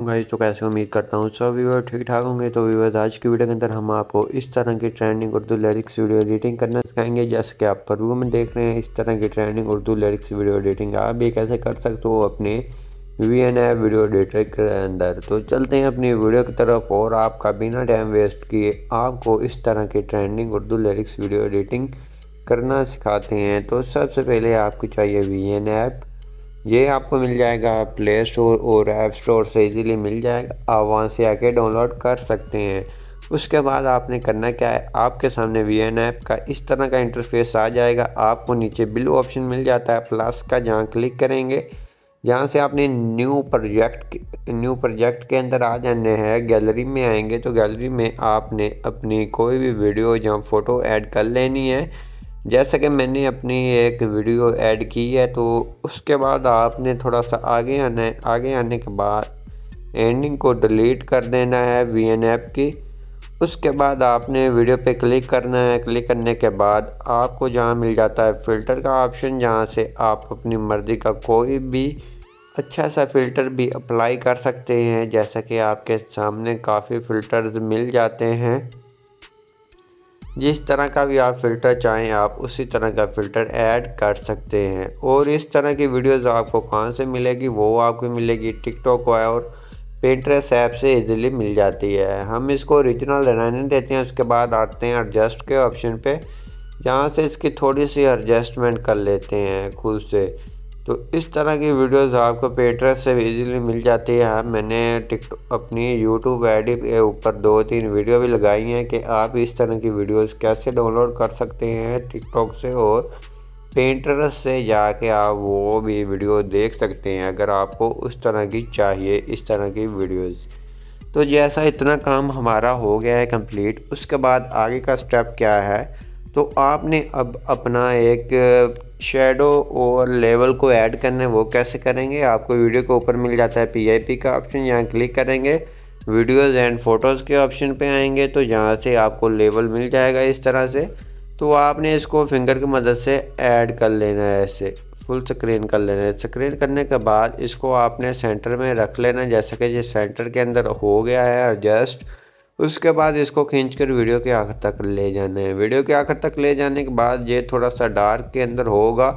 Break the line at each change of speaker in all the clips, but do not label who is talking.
Guys, तो कैसे उम्मीद करता हूँ सब व्यूअर ठीक ठाक होंगे। तो व्यूअर्स, आज की वीडियो के अंदर हम आपको इस तरह की trending Urdu lyrics video editing करना सिखाएंगे। जैसे कि आप प्रूव में देख रहे हैं, इस तरह की trending Urdu lyrics video editing आप भी कैसे कर सकते हो अपने VN ऐप वीडियो एडिटर के अंदर। तो चलते हैं अपनी वीडियो की तरफ और आपका बिना टाइम वेस्ट किए आपको इस तरह की trending Urdu lyrics video editing करना सिखाते हैं। तो सबसे पहले आपको चाहिए VN ऐप। ये आपको मिल जाएगा प्ले स्टोर और ऐप स्टोर से इजीली मिल जाएगा, आप वहाँ से आके डाउनलोड कर सकते हैं। उसके बाद आपने करना क्या है, आपके सामने VN ऐप का इस तरह का इंटरफेस आ जाएगा। आपको नीचे ब्लू ऑप्शन मिल जाता है प्लस का, जहाँ क्लिक करेंगे, जहाँ से आपने न्यू प्रोजेक्ट के अंदर आ जाने हैं। गैलरी में आएंगे तो गैलरी में आपने अपनी कोई भी वीडियो या फ़ोटो ऐड कर लेनी है। जैसा कि मैंने अपनी एक वीडियो ऐड की है, तो उसके बाद आपने थोड़ा सा आगे आना है। आगे आने के बाद एंडिंग को डिलीट कर देना है VN ऐप की। उसके बाद आपने वीडियो पे क्लिक करना है। क्लिक करने के बाद आपको जहाँ मिल जाता है फ़िल्टर का ऑप्शन, जहाँ से आप अपनी मर्ज़ी का कोई भी अच्छा सा फ़िल्टर भी अप्लाई कर सकते हैं। जैसा कि आपके सामने काफ़ी फ़िल्टर्स मिल जाते हैं, जिस तरह का भी आप फ़िल्टर चाहें आप उसी तरह का फ़िल्टर ऐड कर सकते हैं। और इस तरह की वीडियोस आपको कहाँ से मिलेगी, वो आपको मिलेगी टिकटॉक और पिंटरेस्ट ऐप से इजीली मिल जाती है। हम इसको ओरिजिनल रहने देते हैं। उसके बाद आते हैं एडजस्ट के ऑप्शन पे, जहाँ से इसकी थोड़ी सी एडजस्टमेंट कर लेते हैं खुद से। तो इस तरह की वीडियोस आपको पिंटरेस्ट से इजीली मिल जाती है। मैंने टिकटॉक अपनी यूट्यूब आईडी के ऊपर 2-3 वीडियो भी लगाई हैं कि आप इस तरह की वीडियोस कैसे डाउनलोड कर सकते हैं टिकटॉक से, और पिंटरेस्ट से जाके आप वो भी वीडियो देख सकते हैं अगर आपको उस तरह की चाहिए इस तरह की वीडियोस। तो जैसा इतना काम हमारा हो गया है कंप्लीट, उसके बाद आगे का स्टेप क्या है, तो आपने अब अपना एक शेडो और लेवल को ऐड करना है। वो कैसे करेंगे, आपको वीडियो के ऊपर मिल जाता है PIP का ऑप्शन, यहाँ क्लिक करेंगे, वीडियोज़ एंड फोटोज़ के ऑप्शन पे आएंगे तो यहाँ से आपको लेवल मिल जाएगा इस तरह से। तो आपने इसको फिंगर की मदद से ऐड कर लेना है, ऐसे फुल स्क्रीन कर लेना है। स्क्रीन करने के बाद इसको आपने सेंटर में रख लेना, जैसा कि ये सेंटर के अंदर हो गया है एडजस्ट। उसके बाद इसको खींचकर वीडियो के आखिर तक ले जाना है। वीडियो के आखिर तक ले जाने के बाद ये थोड़ा सा डार्क के अंदर होगा।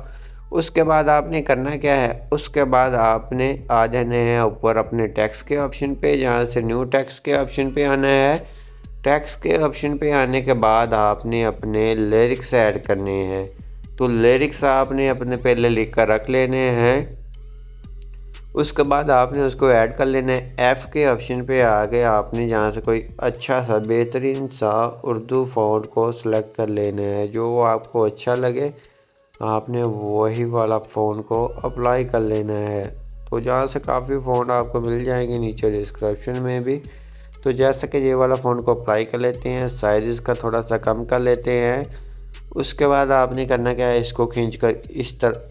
उसके बाद आपने करना क्या है, उसके बाद आपने आ जाने हैं ऊपर अपने टेक्स्ट के ऑप्शन पे, जहाँ से न्यू टेक्स्ट के ऑप्शन पे आना है। टेक्स्ट के ऑप्शन पे आने के बाद आपने अपने लिरिक्स ऐड करने हैं। तो लिरिक्स आपने अपने पहले लिख कर रख लेने हैं। उसके बाद आपने उसको ऐड कर लेना है। F के ऑप्शन पे आके आपने जहाँ से कोई अच्छा सा बेहतरीन सा उर्दू फ़ॉन्ट को सिलेक्ट कर लेना है, जो आपको अच्छा लगे आपने वही वाला फ़ॉन्ट को अप्लाई कर लेना है। तो जहाँ से काफ़ी फ़ॉन्ट आपको मिल जाएंगे नीचे डिस्क्रिप्शन में भी। तो जैसा कि ये वाला फ़ॉन्ट को अप्लाई कर लेते हैं, साइज़ इसका थोड़ा सा कम कर लेते हैं। उसके बाद आपने करना क्या है, इसको खींचकर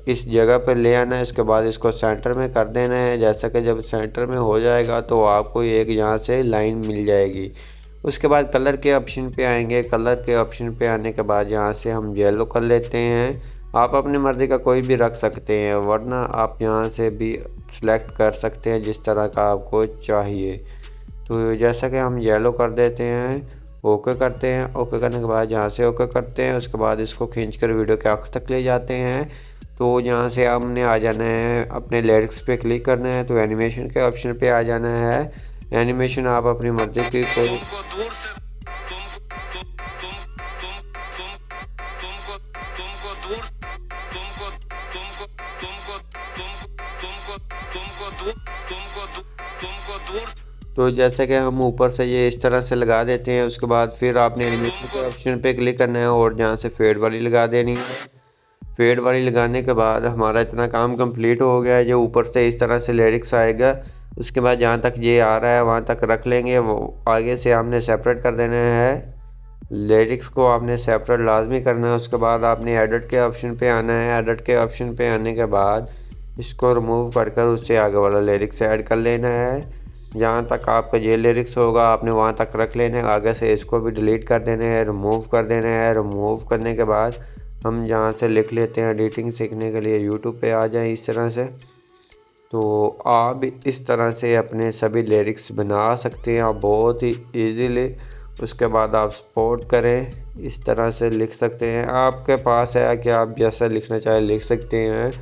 इस जगह पर ले आना है। उसके बाद इसको सेंटर में कर देना है। जैसा कि जब सेंटर में हो जाएगा तो आपको एक यहाँ से लाइन मिल जाएगी। उसके बाद कलर के ऑप्शन पे आएंगे। कलर के ऑप्शन पे आने के बाद यहाँ से हम येलो कर लेते हैं। आप अपनी मर्ज़ी का कोई भी रख सकते हैं, वरना आप यहाँ से भी सिलेक्ट कर सकते हैं जिस तरह का आपको चाहिए। तो जैसा कि हम येलो कर देते हैं, ओके करते हैं। ओके करने के बाद यहाँ से ओके करते हैं। उसके बाद इसको खींचकर वीडियो के आखिर तक ले जाते हैं। तो यहाँ से हमने आ जाना है, अपने लिरिक्स पे क्लिक करना है, तो एनिमेशन के ऑप्शन पे आ जाना है। एनिमेशन आप अपनी मर्जी की कोई तो जैसे कि हम ऊपर से ये इस तरह से लगा देते हैं। उसके बाद फिर आपने एनिमेशन के ऑप्शन पे क्लिक करना है और जहाँ से फेड वाली लगा देनी है। फेड वाली लगाने के बाद हमारा इतना काम कंप्लीट हो गया है। जो ऊपर से इस तरह से लिरिक्स आएगा, उसके बाद जहाँ तक ये आ रहा है वहाँ तक रख लेंगे। वो आगे से हमने सेपरेट कर देना है, लिरिक्स को आपने सेपरेट लाजमी करना है। उसके बाद आपने एडिट के ऑप्शन पे आना है। एडिट के ऑप्शन पे आने के बाद इसको रिमूव कर उससे आगे वाला लिरिक्स ऐड कर लेना है। जहाँ तक आपका ये लिरिक्स होगा आपने वहाँ तक रख लेना है। आगे से इसको भी डिलीट कर देना है, रिमूव कर देना है। रिमूव करने के बाद हम जहाँ से लिख लेते हैं एडिटिंग सीखने के लिए यूट्यूब पे आ जाएं इस तरह से। तो आप इस तरह से अपने सभी लिरिक्स बना सकते हैं आप बहुत ही इजीली। उसके बाद आप सपोर्ट करें, इस तरह से लिख सकते हैं। आपके पास है कि आप जैसा लिखना चाहे लिख सकते हैं।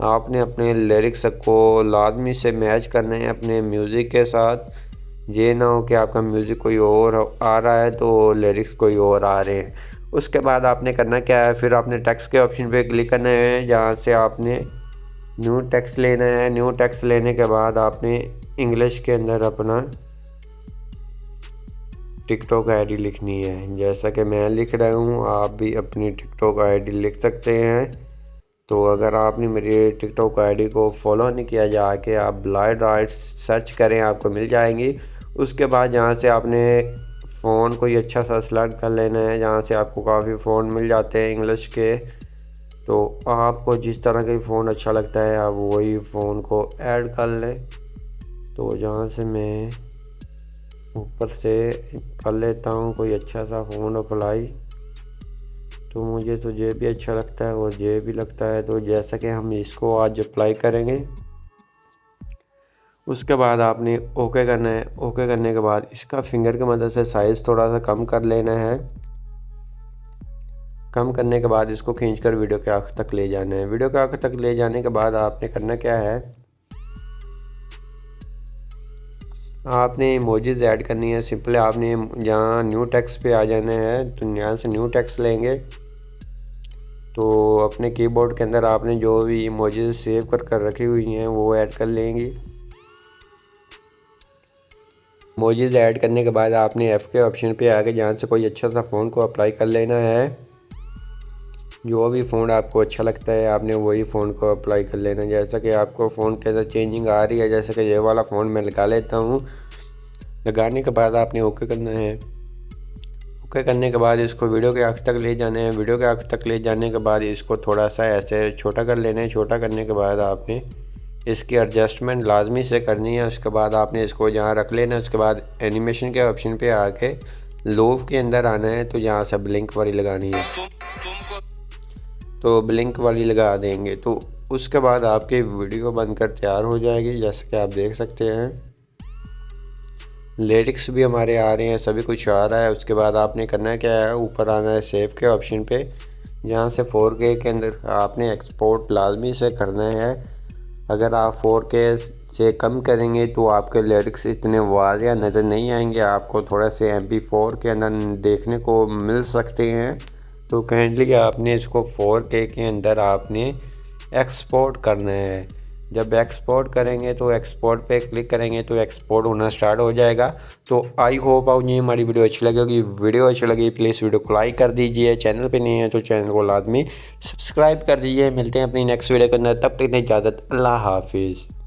आपने अपने लिरिक्स को लाजमी से मैच करना है अपने म्यूज़िक के साथ। ये ना हो कि आपका म्यूज़िक कोई और आ रहा है तो लिरिक्स कोई और आ रहे हैं। उसके बाद आपने करना क्या है, फिर आपने टेक्स्ट के ऑप्शन पे क्लिक करना है, जहाँ से आपने न्यू टेक्स्ट लेना है। न्यू टेक्स्ट लेने के बाद आपने इंग्लिश के अंदर अपना टिकटॉक आईडी लिखनी है। जैसा कि मैं लिख रहा हूँ, आप भी अपनी टिकटॉक आईडी लिख सकते हैं। तो अगर आपने मेरी टिकटॉक आईडी को फॉलो नहीं किया, जाके आप ब्लाइंड राइट्स सर्च करें, आपको मिल जाएंगी। उसके बाद यहाँ से आपने फ़ोन कोई अच्छा सा सेलेक्ट कर लेना है, जहाँ से आपको काफ़ी फ़ोन मिल जाते हैं इंग्लिश के। तो आपको जिस तरह का फ़ोन अच्छा लगता है आप वही फ़ोन को ऐड कर लें। तो जहाँ से मैं ऊपर से कर लेता हूँ कोई अच्छा सा फ़ोन अप्लाई। तो मुझे तो ये भी अच्छा लगता है और ये भी लगता है। तो जैसा कि हम इसको आज अप्लाई करेंगे, उसके बाद आपने ओके करना है। ओके करने के बाद इसका फिंगर की मदद से साइज़ थोड़ा सा कम कर लेना है। कम करने के बाद इसको खींचकर वीडियो के आखिर तक ले जाना है। वीडियो के आखिर तक ले जाने के बाद आपने करना क्या है, आपने इमोजीज ऐड करनी है। सिंपल आपने जहाँ न्यू टेक्स्ट पे आ जाना है, तो यहाँ से न्यू टेक्स्ट लेंगे। तो अपने कीबोर्ड के अंदर आपने जो भी इमोजीज सेव कर रखी हुई हैं वो ऐड कर लेंगी। इमोजीज ऐड करने के बाद आपने एफ के ऑप्शन पे आके जहाँ से कोई अच्छा सा फ़ोन को अप्लाई कर लेना है। जो भी फ़ोन आपको अच्छा लगता है आपने वही फ़ोन को अप्लाई कर लेना है। जैसा कि आपको फ़ोन के अंदर चेंजिंग आ रही है, जैसे कि ये वाला फ़ोन मैं लगा लेता हूँ। लगाने के बाद आपने ओके करना है। ओके करने के बाद इसको वीडियो के आखिर तक ले जाना है। वीडियो के आखिर तक ले जाने के बाद इसको थोड़ा सा ऐसे छोटा कर लेना है। छोटा करने के बाद आपने इसकी एडजस्टमेंट लाजमी से करनी है। उसके बाद आपने इसको जहाँ रख लेना है। उसके बाद एनिमेशन के ऑप्शन पे आके लूप के अंदर आना है, तो यहाँ से ब्लिंक वाली लगानी है। तो ब्लिंक वाली लगा देंगे तो उसके बाद आपकी वीडियो बनकर तैयार हो जाएगी। जैसे कि आप देख सकते हैं लिरिक्स भी हमारे आ रहे हैं, सभी कुछ आ रहा है। उसके बाद आपने करना क्या है, ऊपर आना है सेव के ऑप्शन पे, जहाँ से 4K के अंदर आपने एक्सपोर्ट लाजमी से करना है। अगर आप 4K से कम करेंगे तो आपके लिरिक्स इतने वाज़िया नज़र नहीं आएंगे, आपको थोड़ा से MP4 के अंदर देखने को मिल सकते हैं। तो काइंडली आपने इसको 4K के अंदर आपने एक्सपोर्ट करना है। जब एक्सपोर्ट करेंगे तो एक्सपोर्ट पे क्लिक करेंगे तो एक्सपोर्ट होना स्टार्ट हो जाएगा। तो आई होप आपको हमारी वीडियो अच्छी लगेगी। वीडियो अच्छी लगी प्लीज़ वीडियो को लाइक कर दीजिए। चैनल पे नहीं है तो चैनल को लाजमी सब्सक्राइब कर दीजिए। मिलते हैं अपनी नेक्स्ट वीडियो के अंदर, तब तक इजाज़त, अल्लाह हाफिज़।